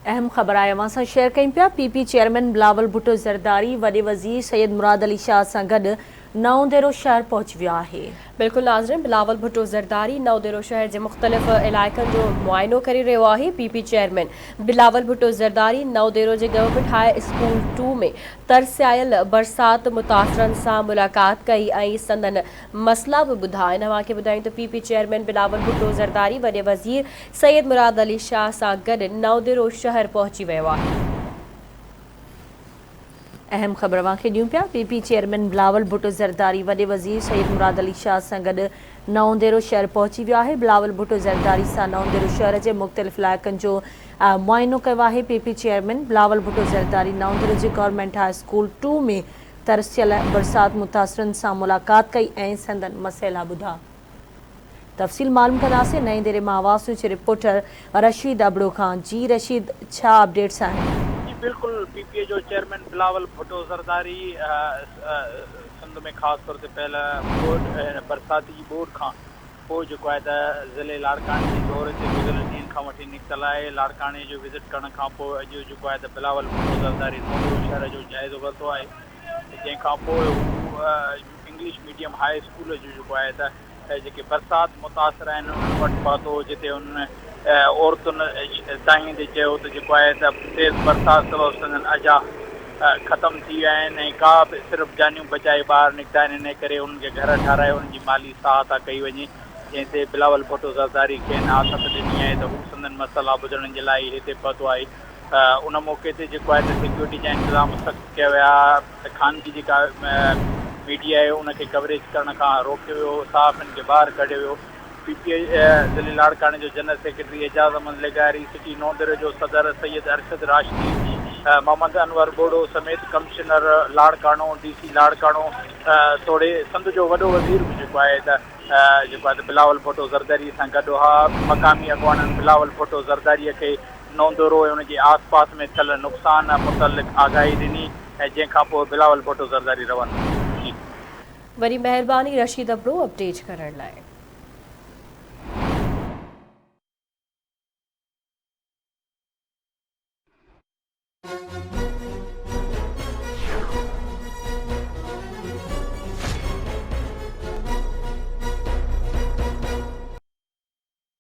अहम ख़बर आहे अवां सां शेयर कयूं पिया। पीपी चेयरमैन बिलावल भुट्टो ज़रदारी वॾे वज़ीर सैयद मुराद अली शाह सां गॾु नओं देरो शहर पहुची वियो आहे। बिल्कुल नाज़रीन, बिलावल भुट्टो ज़रदारी नओं देरो शहर के मुख़्तलिफ़ इलाइक़नि जो मुआइनो करे रहियो आहे। पीपी चेयरमैन बिलावल भुट्टो ज़रदारी नओं देरो के गवर्नमेंट हाई स्कूल 2 में तरसियल बरसात मुतासरनि सां मुलाक़ात कई ऐं संदन मसला भी ॿुधा। इन हवाले ॿुधायूं तो पीपी चेयरमैन बिलावल भुट्टो ज़रदारी वॾे वज़ीर सैयद मुराद अली शाह सां गॾु नओं देरो शहर पहुची वियो आहे। अहम ख़बर अवां खे ॾियूं पिया। पीपी चेयरमैन बिलावल भुट्टो ज़रदारी वॾे वज़ीर सैयद मुराद अली शाह सां गॾु नओं देरो शहर पहुची वियो आहे। बिलावल भुट्टो ज़रदारी सां नओं देरो शहर जे मुख़्तलिफ़ इलाइक़नि जो मुआइनो कयो आहे। पीपी चेयरमैन बिलावल भुट्टो ज़रदारी नओं देरो जे गवर्नमेंट हाई स्कूल 2 में तरसियल बरसात मुतासरनि सां मुलाक़ात कई ऐं संदन मसइला ॿुधा। तफ़सील मालूम कंदासीं नएं देरे मां आवाज़ जे रिपोर्टर रशीद अबड़ो खान। जी रशीद, छा अपडेट्स आहिनि? बिल्कुल, पीपीए जो चेयरमैन बिलावल भुट्टो ज़रदारी सिंध में खास तौर से पहला बरसाती बोर्ड का जो है ज़िले लाड़काने के दौरे से गुज़िरियल ॾींहंनि खां वठी निकितल आहे। लाड़काने जो विज़िट करण खां पोइ अॼु जो है बिलावल भुट्टो ज़रदारी नओं शहर जो जाइज़ो वरितो आहे। जंहिंखां पोइ इंग्लिश मीडियम हाई स्कूल जो है जेके बरसात मुतासर आहिनि उन वटि पहुतो, जिते उन औरतुनि चाहींदे चयो त जेको आहे त तेज़ बरसात सबबु संदन अजा ख़तम थी विया आहिनि ऐं का बि सिर्फ़ु जानियूं बचाए ॿाहिरि निकिता आहिनि। इन करे उनखे घर ठाराए उनजी माली सहायता कई वञे, जंहिंते बिलावल भुट्टो ज़रदारी खे आसत ॾिनी आहे त हू संदन मसइला ॿुधण जे लाइ हिते पहुतो आहे। उन मौक़े ते जेको आहे त सिक्योरिटी जा इंतज़ाम सख़्तु कया विया। ख़ानगी जेका मीडिया आहे उनखे कवरेज करण खां रोकियो वियो, सहाफ़ियुनि खे ॿाहिरि कढियो वियो। पीपीए ज़िले लाड़काने जो जनरल सेक्रेटरी एजाज़ अहमद लेगारी, सिटी नओं देरे जो सदर सैयद अरशद राशिदी, मोहम्मद अनवर बोड़ो समेत कमिश्नर लाड़कानो, डीसी लाड़कानो, तोड़े संद जो वॾो वज़ीर बि जेको आहे त बिलावल भुट्टो ज़रदारी सां गॾु हा। मक़ामी अॻवाननि बिलावल भुट्टो ज़रदारीअ खे नओं दौरो ऐं उनजे आस पास में थियल नुक़सान मुतलिक़ आगाही ॾिनी ऐं जंहिंखां पोइ बिलावल भुट्टो ज़रदारी रवानो। वरी महिरबानी रशीद अबड़ो अपडेट करण लाइ।